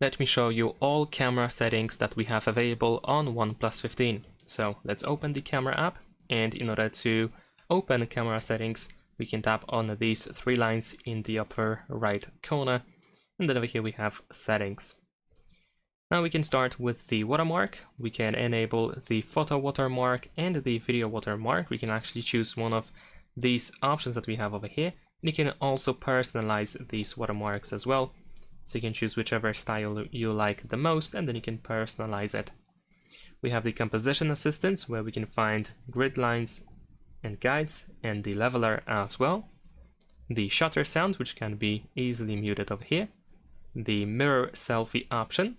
Let me show you all camera settings that we have available on OnePlus 15. So let's open the camera app, and in order to open camera settings, we can tap on these three lines in the upper right corner, and then over here we have settings. Now we can start with the watermark. We can enable the photo watermark and the video watermark. We can actually choose one of these options that we have over here. And you can also personalize these watermarks as well. So you can choose whichever style you like the most, and then you can personalize it. We have the composition assistance, where we can find grid lines and guides, and the leveler as well. The shutter sound, which can be easily muted over here. The mirror selfie option.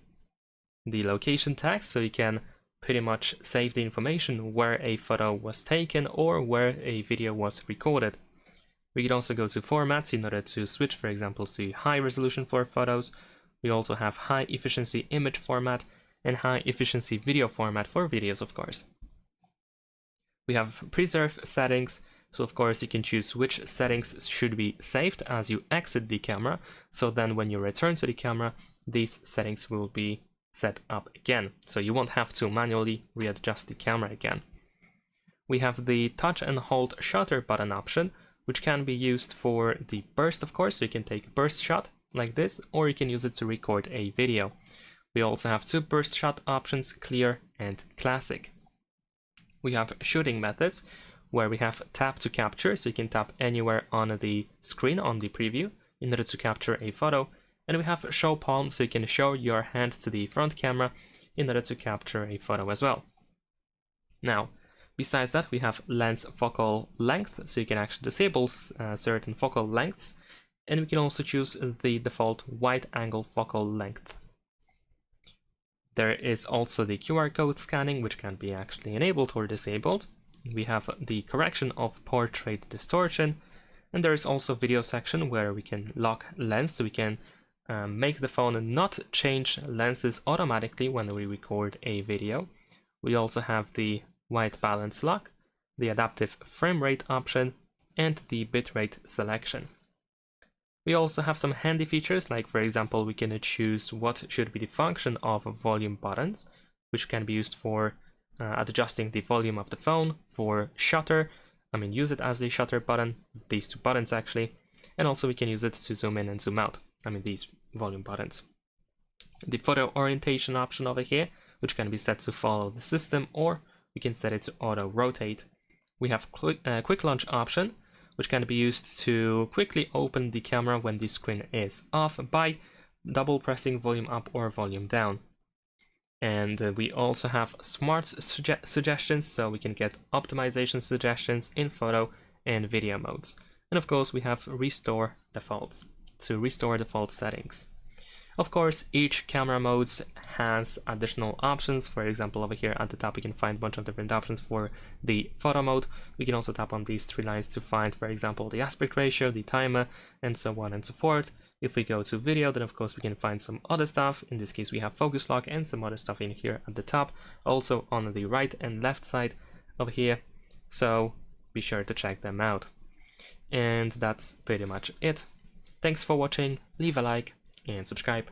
The location tag, so you can pretty much save the information where a photo was taken or where a video was recorded. We can also go to formats in order to switch, for example, to high resolution for photos. We also have high efficiency image format and high efficiency video format for videos, of course. We have preserve settings, so of course you can choose which settings should be saved as you exit the camera, so then when you return to the camera, these settings will be set up again, so you won't have to manually readjust the camera again. We have the touch and hold shutter button option, which can be used for the burst, of course, so you can take a burst shot like this, or you can use it to record a video. We also have two burst shot options, clear and classic. We have shooting methods, where we have tap to capture, so you can tap anywhere on the screen on the preview in order to capture a photo. And we have show palm, so you can show your hand to the front camera in order to capture a photo as well. Now, besides that, we have lens focal length, so you can actually disable certain focal lengths, and we can also choose the default wide angle focal length. There is also the QR code scanning, which can be actually enabled or disabled. We have the correction of portrait distortion, and there is also video section where we can lock lens, so we can make the phone not change lenses automatically when we record a video. We also have the white balance lock, the adaptive frame rate option, and the bitrate selection. We also have some handy features, like for example, we can choose what should be the function of volume buttons, which can be used for adjusting the volume of the phone, for shutter, use it as a shutter button, these two buttons actually, and also we can use it to zoom in and zoom out, these volume buttons. The photo orientation option over here, which can be set to follow the system, or we can set it to auto rotate. We have quick launch option, which can be used to quickly open the camera when the screen is off by double pressing volume up or volume down. And we also have smart suggestions, so we can get optimization suggestions in photo and video modes. And of course we have restore defaults, to restore default settings. Of course, each camera modes has additional options. For example, over here at the top, we can find a bunch of different options for the photo mode. We can also tap on these three lines to find, for example, the aspect ratio, the timer, and so on and so forth. If we go to video, then of course we can find some other stuff. In this case, we have focus lock and some other stuff in here at the top, also on the right and left side over here. So be sure to check them out. And that's pretty much it. Thanks for watching, leave a like and subscribe.